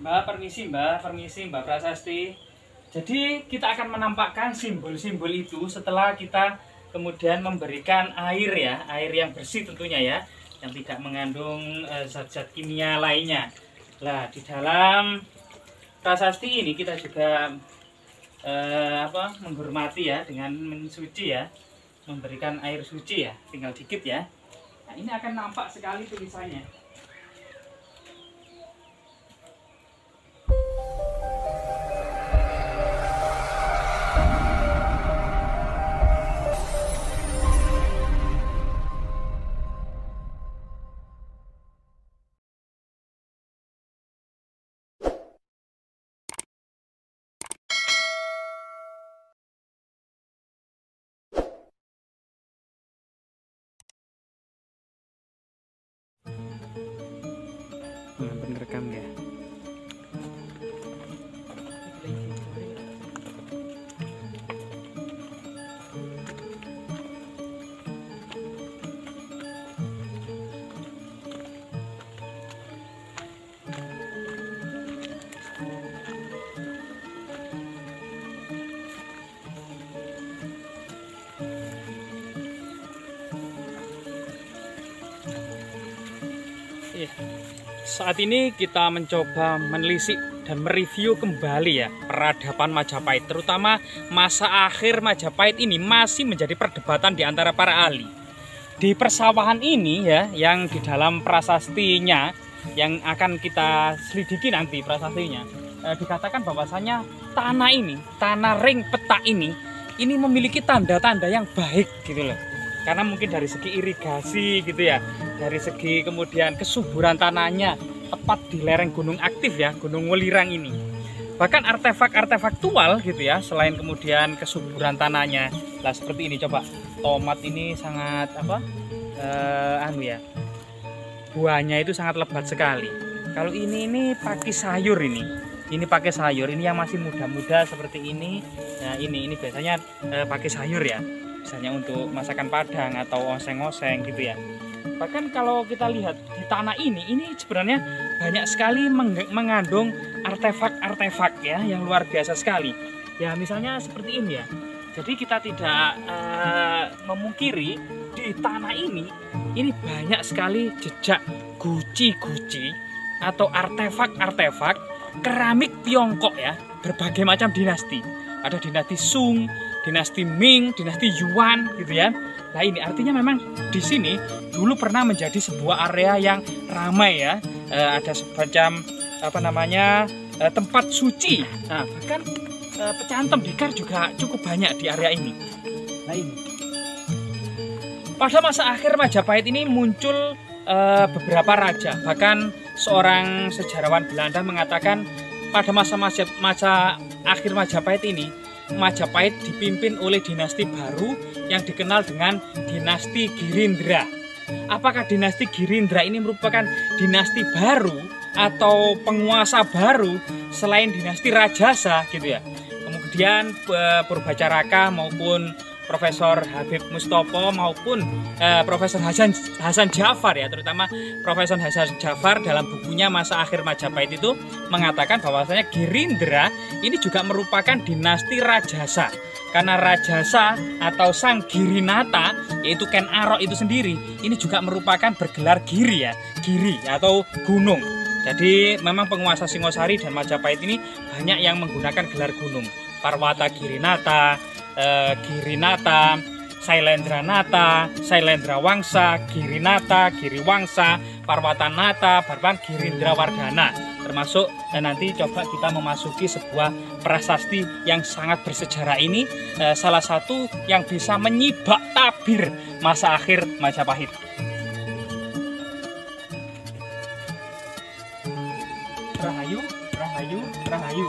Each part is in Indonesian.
Mbak, permisi Mbak Prasasti. Jadi kita akan menampakkan simbol-simbol itu setelah kita kemudian memberikan air ya, air yang bersih tentunya ya, yang tidak mengandung zat-zat kimia lainnya. Nah, di dalam prasasti ini kita juga menghormati ya dengan mensuci ya, memberikan air suci ya, tinggal dikit ya. Nah, ini akan nampak sekali tulisannya. Bener rekam ya. Saat ini kita mencoba menelisik dan mereview kembali ya peradaban Majapahit, terutama masa akhir Majapahit ini masih menjadi perdebatan di antara para ahli. Di persawahan ini ya, yang di dalam prasastinya yang akan kita selidiki nanti prasastinya, dikatakan bahwasanya tanah ini, tanah ring peta ini memiliki tanda-tanda yang baik gitu loh. Karena mungkin dari segi irigasi gitu ya, dari segi kemudian kesuburan tanahnya tepat di lereng gunung aktif ya, Gunung Welirang ini. Bahkan artefak-artefaktual gitu ya, selain kemudian kesuburan tanahnya. Lah seperti ini, coba tomat ini sangat buahnya itu sangat lebat sekali. Kalau ini pakis sayur ini pakai sayur, ini yang masih muda-muda seperti ini. Nah ini biasanya pakai sayur ya, misalnya untuk masakan Padang atau oseng-oseng gitu ya. Bahkan kalau kita lihat di tanah ini sebenarnya banyak sekali mengandung artefak-artefak ya yang luar biasa sekali. Ya misalnya seperti ini ya. Jadi kita tidak memungkiri di tanah ini banyak sekali jejak guci-guci atau artefak-artefak keramik Tiongkok ya, berbagai macam dinasti. Ada dinasti Sung, dinasti Ming, dinasti Yuan gitu ya. Nah ini artinya memang di sini dulu pernah menjadi sebuah area yang ramai ya, ada semacam tempat suci. Nah bahkan pecantum tembikar juga cukup banyak di area ini. Nah ini pada masa akhir Majapahit ini muncul beberapa raja. Bahkan seorang sejarawan Belanda mengatakan pada masa akhir Majapahit ini, Majapahit dipimpin oleh dinasti baru yang dikenal dengan dinasti Girindra. Apakah dinasti Girindra ini merupakan dinasti baru atau penguasa baru selain dinasti Rajasa gitu ya? Kemudian Purbacaraka maupun Profesor Habib Mustopo maupun Profesor Hasan Jafar ya, terutama Profesor Hasan Jafar dalam bukunya Masa Akhir Majapahit itu mengatakan bahwasanya Girindra ini juga merupakan dinasti Rajasa. Karena Rajasa atau Sang Girinata yaitu Ken Arok itu sendiri ini juga merupakan bergelar giri ya, giri atau gunung. Jadi memang penguasa Singosari dan Majapahit ini banyak yang menggunakan gelar gunung. Parwata Girinata, Girinata, Sailendranata, Sailendrawangsa, Girinata, Giriwangsa, Parwatanata, Barbang Girindrawardhana. Termasuk nanti coba kita memasuki sebuah prasasti yang sangat bersejarah ini, salah satu yang bisa menyibak tabir masa akhir Majapahit. Rahayu, rahayu, rahayu.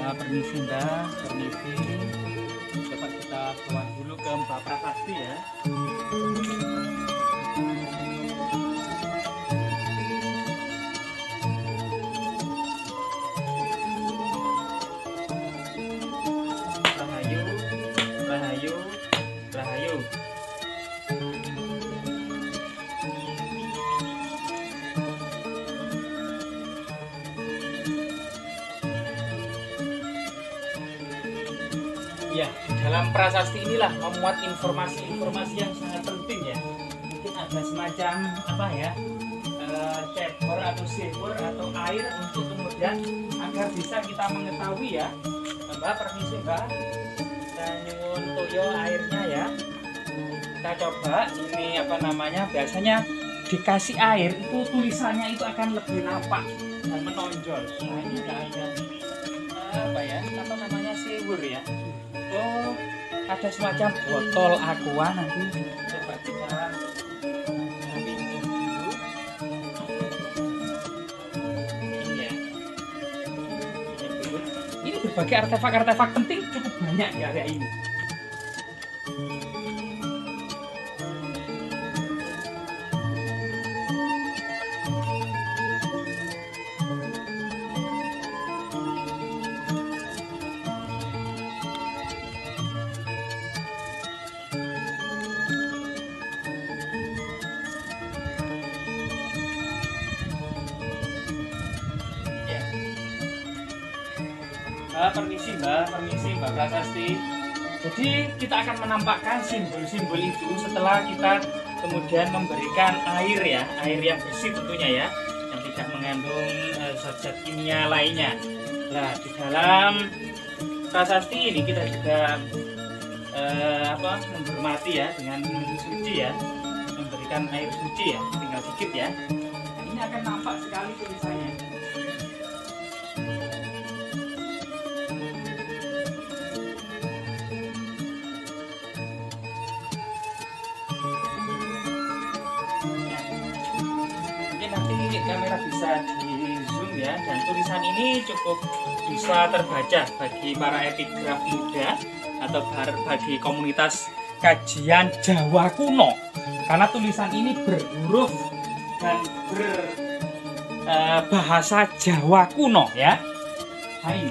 Nah, permisi Mbak, permisi. Coba kita bawa dulu ke Mbak Prasasti ya. Rahayu, rahayu, rahayu. dalam prasasti inilah memuat informasi-informasi yang sangat penting ya. Mungkin ada semacam apa ya, cebor atau sibur atau air untuk kemudian agar bisa kita mengetahui ya. Mbak, permisi Mbak, kita nyuwun toyo airnya ya. Kita coba ini apa namanya, biasanya dikasih air itu tulisannya itu akan lebih nampak dan menonjol. Nah ini enggak ada apa ya, apa namanya, sibur ya. Oh, ada semacam botol aqua, nanti coba kita ambil dulu. Ini ya. Ini berbagai artefak-artefak penting cukup banyak di area ini. Permisi Mbak Prasasti. Jadi kita akan menampakkan simbol-simbol itu setelah kita kemudian memberikan air ya, air yang bersih tentunya ya, yang tidak mengandung zat-zat kimia lainnya. Nah, di dalam prasasti ini kita juga menghormati ya dengan suci ya, memberikan air suci ya, tinggal sedikit ya. Nah, ini akan nampak sekali tulisannya. Kamera bisa di zoom ya, dan tulisan ini cukup bisa terbaca bagi para epigraf muda atau bagi komunitas kajian Jawa kuno, karena tulisan ini berhuruf dan berbahasa Jawa kuno ya. Nah, ini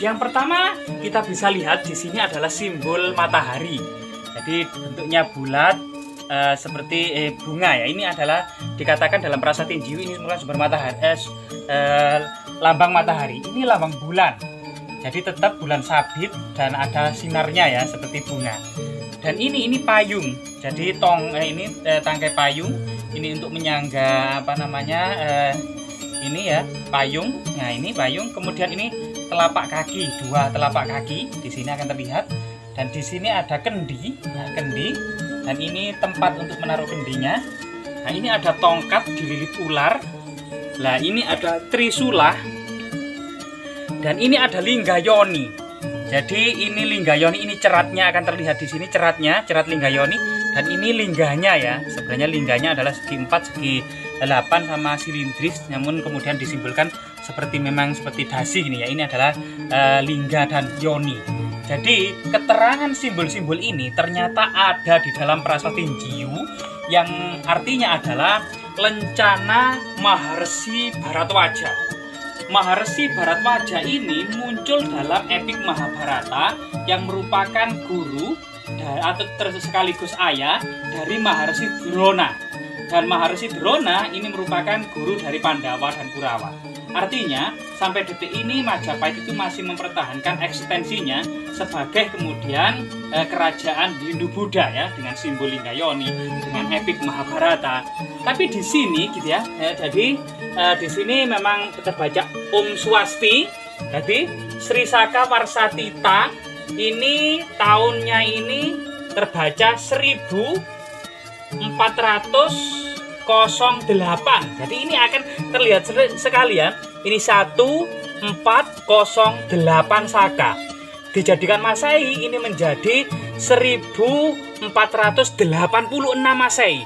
yang pertama kita bisa lihat di sini adalah simbol matahari. Jadi bentuknya bulat, seperti bunga ya. Ini adalah dikatakan dalam prasasti Tinjiu ini merupakan sumber matahari, lambang matahari. Ini lambang bulan. Jadi tetap bulan sabit dan ada sinarnya ya, seperti bunga. Dan ini payung. Jadi tangkai payung ini untuk menyangga apa namanya, ini ya payung. Nah ini payung. Kemudian ini telapak kaki, dua telapak kaki di sini akan terlihat. Dan di sini ada kendi, nah, kendi. Dan ini tempat untuk menaruh kendinya. Nah ini ada tongkat dililit ular. Nah ini ada trisula. Dan ini ada linggayoni. Jadi ini linggayoni, ini ceratnya akan terlihat di sini, ceratnya, cerat linggayoni. Dan ini lingganya ya. Sebenarnya lingganya adalah segi 4, segi 8 sama silindris, namun kemudian disimbolkan memang seperti dasi gini ya. Ini adalah lingga dan yoni. Jadi keterangan simbol-simbol ini ternyata ada di dalam prasasti Tinjiu, yang artinya adalah lencana Maharsi Bharatwaja. Maharsi Bharatwaja ini muncul dalam epik Mahabharata yang merupakan guru atau sekaligus ayah dari Maharsi Drona. Dan Maharsi Drona ini merupakan guru dari Pandawa dan Kurawa. Artinya sampai detik ini Majapahit itu masih mempertahankan eksistensinya sebagai kemudian kerajaan Hindu-Buddha ya, dengan simbol linggayoni, dengan epik Mahabharata. Tapi di sini gitu ya, jadi di sini memang terbaca Om Swasti. Jadi Sri Saka Warsatita ini tahunnya ini terbaca 1408. Jadi ini akan terlihat sekali ya. Ini 1408 Saka. Dijadikan Masehi ini menjadi 1486 Masehi.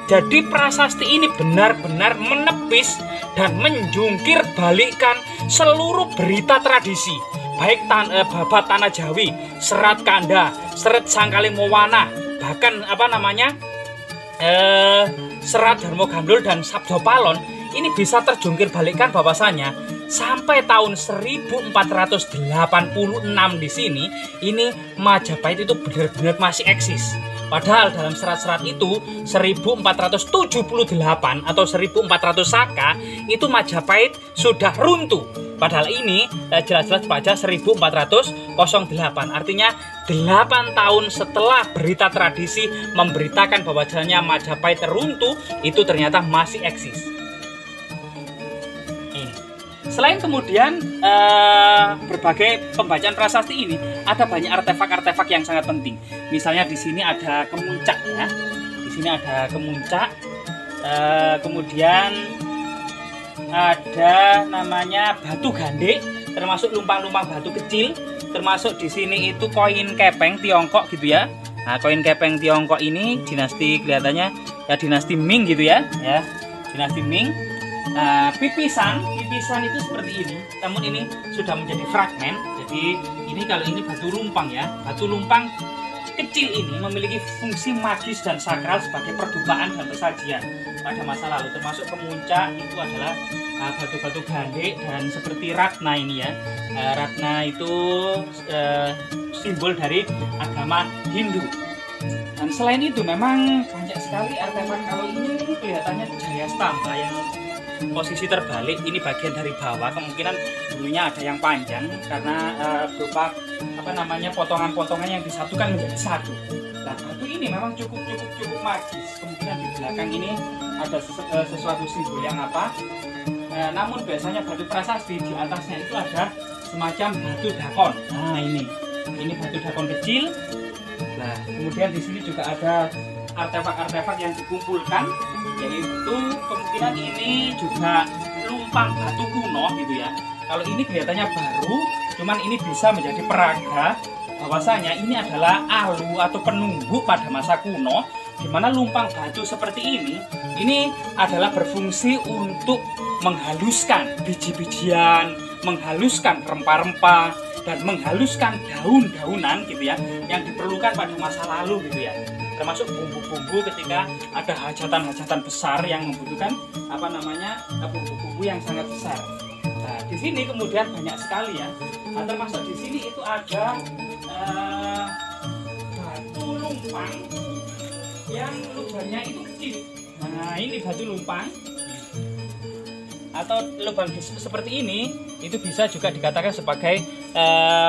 Jadi prasasti ini benar-benar menepis dan menjungkir balikan seluruh berita tradisi, baik babat Tanah Jawi, Serat Kanda, Serat Sangkalimawana, bahkan apa namanya, Serat Darmo Gandul dan Sabdo Palon. Ini bisa terjungkir balikan bahwasanya sampai tahun 1486 di sini, ini Majapahit itu benar-benar masih eksis. Padahal dalam serat-serat itu 1478 atau 1400 Saka itu Majapahit sudah runtuh. Padahal ini jelas-jelas baca 1408. Artinya 8 tahun setelah berita tradisi memberitakan bahwa jalannya Majapahit runtuh, itu ternyata masih eksis. Selain kemudian berbagai pembacaan prasasti ini, ada banyak artefak-artefak yang sangat penting. Misalnya di sini ada kemuncak ya. Di sini ada kemuncak. Kemudian ada namanya batu gandek, termasuk lumpang-lumpang batu kecil. Termasuk di sini itu koin kepeng Tiongkok gitu ya. Nah, koin kepeng Tiongkok ini dinasti kelihatannya ya dinasti Ming gitu ya. Ya, dinasti Ming. Pipisan itu seperti ini, namun ini sudah menjadi fragmen. Jadi ini kalau ini batu lumpang ya, batu lumpang kecil ini memiliki fungsi magis dan sakral sebagai perdukaan dan persajian pada masa lalu. Termasuk kemuncak itu adalah batu-batu gandek dan seperti ratna ini ya. Ratna itu simbol dari agama Hindu. Dan selain itu memang banyak sekali artefak. Kalau ini kelihatannya Jaya Stamba yang posisi terbalik, ini bagian dari bawah, kemungkinan dulunya ada yang panjang karena berupa potongan-potongan yang disatukan menjadi satu. Nah, batu ini memang cukup magis. Kemungkinan di belakang ini ada sesuatu simbol yang apa. Namun biasanya batu prasasti di atasnya itu ada semacam batu dakon. Nah, ini batu dakon kecil. Nah, kemudian di sini juga ada artefak-artefak yang dikumpulkan, yaitu kemungkinan ini juga lumpang batu kuno gitu ya. Kalau ini kelihatannya baru, cuman ini bisa menjadi peraga bahwasanya ini adalah alu atau penunggu pada masa kuno, di mana lumpang batu seperti ini adalah berfungsi untuk menghaluskan biji-bijian, menghaluskan rempah-rempah, dan menghaluskan daun-daunan gitu ya, yang diperlukan pada masa lalu gitu ya. Termasuk bumbu-bumbu ketika ada hajatan-hajatan besar yang membutuhkan bumbu-bumbu yang sangat besar. Nah, di sini kemudian banyak sekali ya. Nah, termasuk di sini itu ada batu lumpang yang lubangnya itu kecil. Nah, ini batu lumpang atau lubang seperti ini, itu bisa juga dikatakan sebagai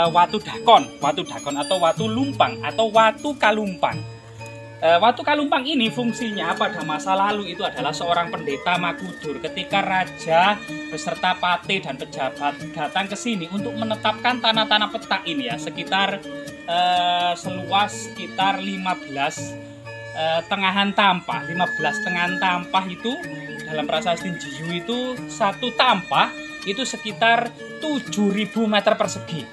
watu dakon atau watu lumpang atau watu kalumpang. Watu kalumpang ini fungsinya pada masa lalu itu adalah seorang pendeta Magudur ketika raja beserta pate dan pejabat datang ke sini untuk menetapkan tanah-tanah peta ini ya, sekitar seluas sekitar 15 tengahan tampah. 15 tengahan tampah itu dalam prasasti Jiyu itu satu tampah itu sekitar 7.000 meter persegi.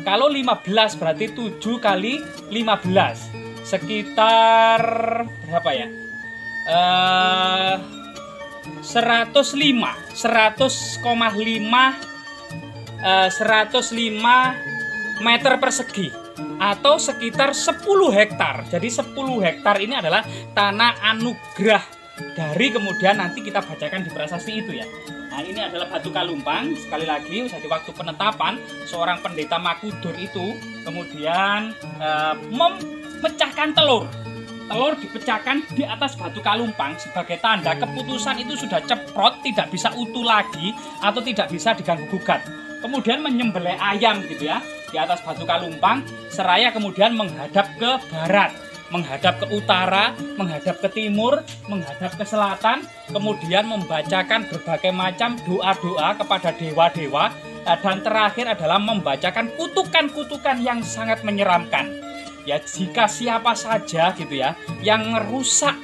Kalau 15 berarti 7 kali 15 sekitar berapa ya? 105 meter persegi atau sekitar 10 hektar. Jadi 10 hektar ini adalah tanah anugerah dari kemudian nanti kita bacakan di prasasti itu ya. Nah, ini adalah batu kalumpang. Sekali lagi, jadi waktu penetapan seorang pendeta Magudur itu kemudian memecahkan telur dipecahkan di atas batu kalumpang sebagai tanda keputusan itu sudah ceprot, tidak bisa utuh lagi atau tidak bisa diganggu gugat. Kemudian menyembelih ayam gitu ya di atas batu kalumpang, seraya kemudian menghadap ke barat, menghadap ke utara, menghadap ke timur, menghadap ke selatan, kemudian membacakan berbagai macam doa-doa kepada dewa-dewa, dan terakhir adalah membacakan kutukan-kutukan yang sangat menyeramkan. Ya, jika siapa saja gitu ya yang merusak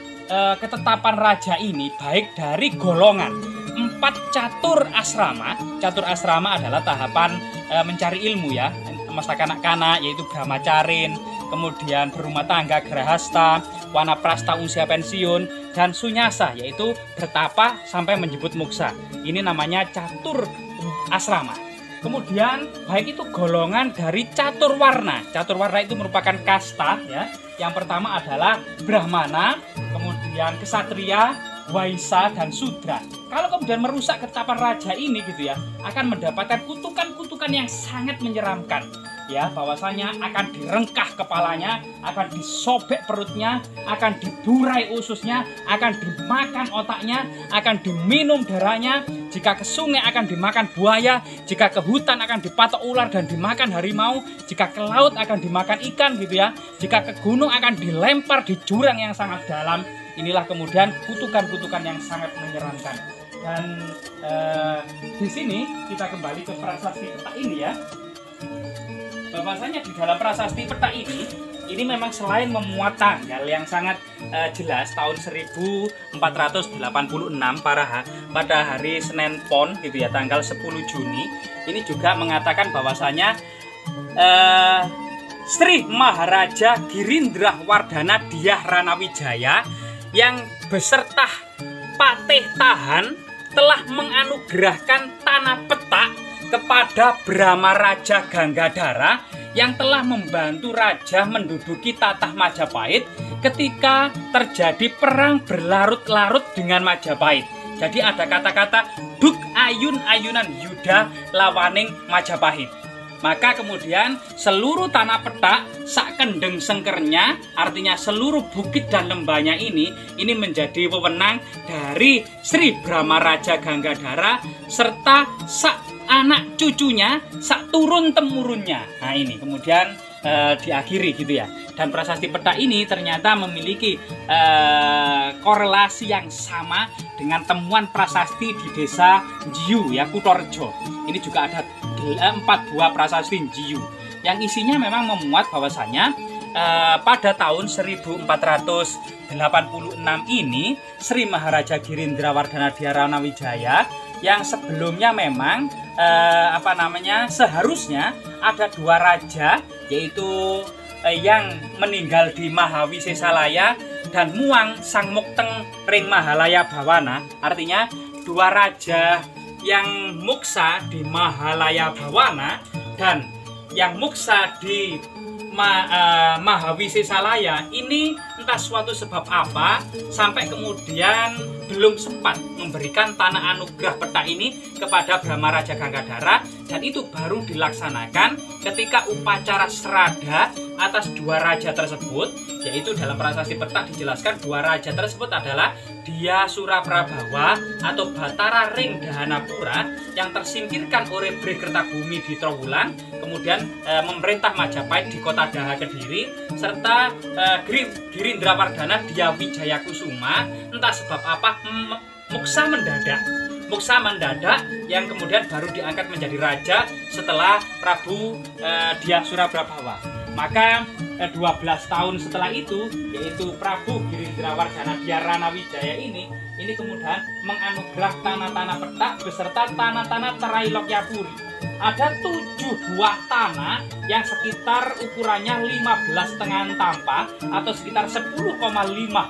ketetapan raja ini, baik dari golongan 4 catur asrama. Catur asrama adalah tahapan mencari ilmu ya, masa kanak-kanak yaitu brahmacarin, kemudian berumah tangga grahasta, wanaprasta usia pensiun, dan sunyasa yaitu bertapa sampai menjemput moksa. Ini namanya catur asrama. Kemudian baik itu golongan dari catur warna. Catur warna itu merupakan kasta ya. Yang pertama adalah brahmana, kemudian kesatria, waisa, dan sudra. Kalau kemudian merusak ketetapan raja ini gitu ya, akan mendapatkan kutukan-kutukan yang sangat menyeramkan. ya, bahwasanya akan direngkah kepalanya, akan disobek perutnya, akan diburai ususnya, akan dimakan otaknya, akan diminum darahnya. Jika ke sungai akan dimakan buaya, jika ke hutan akan dipatok ular dan dimakan harimau, jika ke laut akan dimakan ikan gitu ya, jika ke gunung akan dilempar di jurang yang sangat dalam. Inilah kemudian kutukan-kutukan yang sangat menyeramkan. Dan di sini kita kembali ke prasasti peta ini ya. Bahwasanya di dalam prasasti peta ini memang selain memuat tanggal yang sangat jelas tahun 1486 pada hari Senin Pon gitu ya, tanggal 10 Juni, ini juga mengatakan bahwasanya Sri Maharaja Girindra Wardana Dyah Ranawijaya yang beserta Patih Tahan telah menganugerahkan tanah petak kepada Brahma Raja Ganggadhara yang telah membantu raja menduduki tatah Majapahit ketika terjadi perang berlarut-larut dengan Majapahit. Jadi ada kata-kata Duk Ayun-ayunan Yuda lawaning Majapahit. Maka kemudian seluruh tanah petak sak kendeng sengkernya, artinya seluruh bukit dan lembahnya ini menjadi wewenang dari Sri Brahma Raja Ganggadhara serta sak anak cucunya, sak turun temurunnya. Nah ini kemudian diakhiri gitu ya. Dan prasasti peta ini ternyata memiliki korelasi yang sama dengan temuan prasasti di desa Njiu ya, Kutorejo. Ini juga ada 4 buah prasasti Njiu yang isinya memang memuat bahwasanya pada tahun 1486 ini Sri Maharaja Girindra Wardana Dyah Ranawijaya yang sebelumnya memang seharusnya ada 2 raja, yaitu yang meninggal di Mahawisesalaya dan Muang Sang Mukteng Ring Mahalaya Bawana. Artinya 2 raja yang muksa di Mahalaya Bawana dan yang muksa di Mahawisesalaya ini entah suatu sebab apa sampai kemudian belum sempat memberikan tanah anugerah peta ini kepada Brahma Raja Ganggadhara, dan itu baru dilaksanakan ketika upacara serada atas 2 raja tersebut, yaitu dalam prasasti peta dijelaskan 2 raja tersebut adalah Dyah Suraprabawa atau Batara Ring Dahanapura yang tersingkirkan oleh Bri Kertabumi di Trowulan, kemudian memerintah Majapahit di kota Daha Kediri, serta Girindra Wardana Dyah Wijayakusuma entah sebab apa muksa mendadak yang kemudian baru diangkat menjadi raja setelah Prabu Dyah Suraprabawa. Maka 12 tahun setelah itu, yaitu Prabu Girindra Wardana Dyah Ranawijaya ini kemudian menganugerah tanah-tanah petak beserta tanah-tanah Trailokyapuri. Ada 7 buah tanah yang sekitar ukurannya 15 tengahan tampa atau sekitar 10,5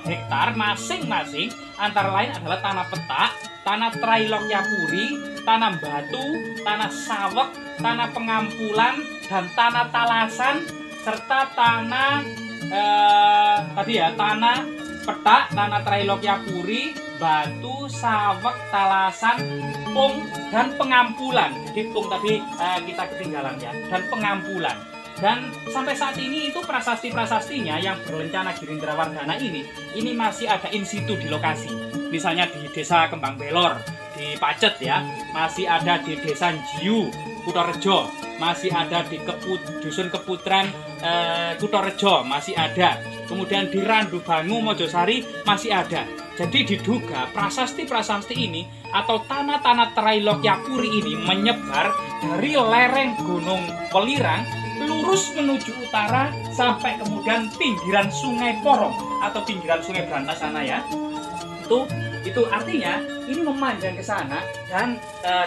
hektar masing-masing, antara lain adalah tanah petak, tanah Trailokyapuri, tanah batu, tanah sawek, tanah pengampulan, dan tanah talasan, serta tanah tanah petak, tanah Trailokyapuri, batu, sawek, talasan, pung, dan pengampulan. Jadi pung tadi kita ketinggalan ya, dan pengampulan. Dan sampai saat ini itu prasasti-prasastinya yang berencana Girindra Wardana ini masih ada in situ di lokasi. Misalnya di desa Kembang Belor di Pacet ya, masih ada di desa Njiu Kutorejo, masih ada di Dusun Keputren Kutorejo, masih ada. Kemudian di Randu Bangu Mojosari masih ada. Jadi diduga prasasti-prasasti ini atau tanah-tanah Trailokyapuri ini menyebar dari lereng Gunung Welirang lurus menuju utara sampai kemudian pinggiran Sungai Porong atau pinggiran Sungai Brantas sana ya. Itu artinya ini memanjang ke sana dan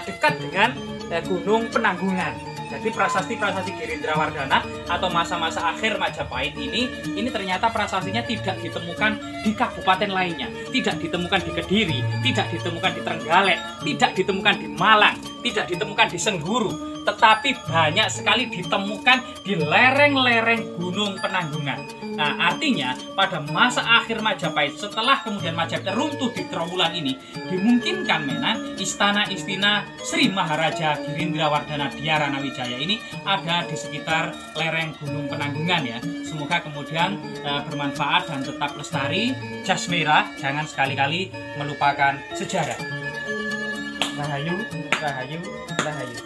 dekat dengan Gunung Penanggungan. Jadi prasasti-prasasti Girindra Wardana atau masa-masa akhir Majapahit ini ternyata prasastinya tidak ditemukan di kabupaten lainnya, tidak ditemukan di Kediri, tidak ditemukan di Trenggalek, tidak ditemukan di Malang, tidak ditemukan di Sengguru, tetapi banyak sekali ditemukan di lereng-lereng Gunung Penanggungan. Nah, artinya pada masa akhir Majapahit, setelah kemudian Majapahit runtuh di Trowulan ini, dimungkinkan memang istana-istana Sri Maharaja Girindrawardhana Diyarana Wijaya ini ada di sekitar lereng Gunung Penanggungan ya. Semoga kemudian bermanfaat dan tetap lestari. Jas merah, jangan sekali-kali melupakan sejarah. Rahayu, rahayu, rahayu.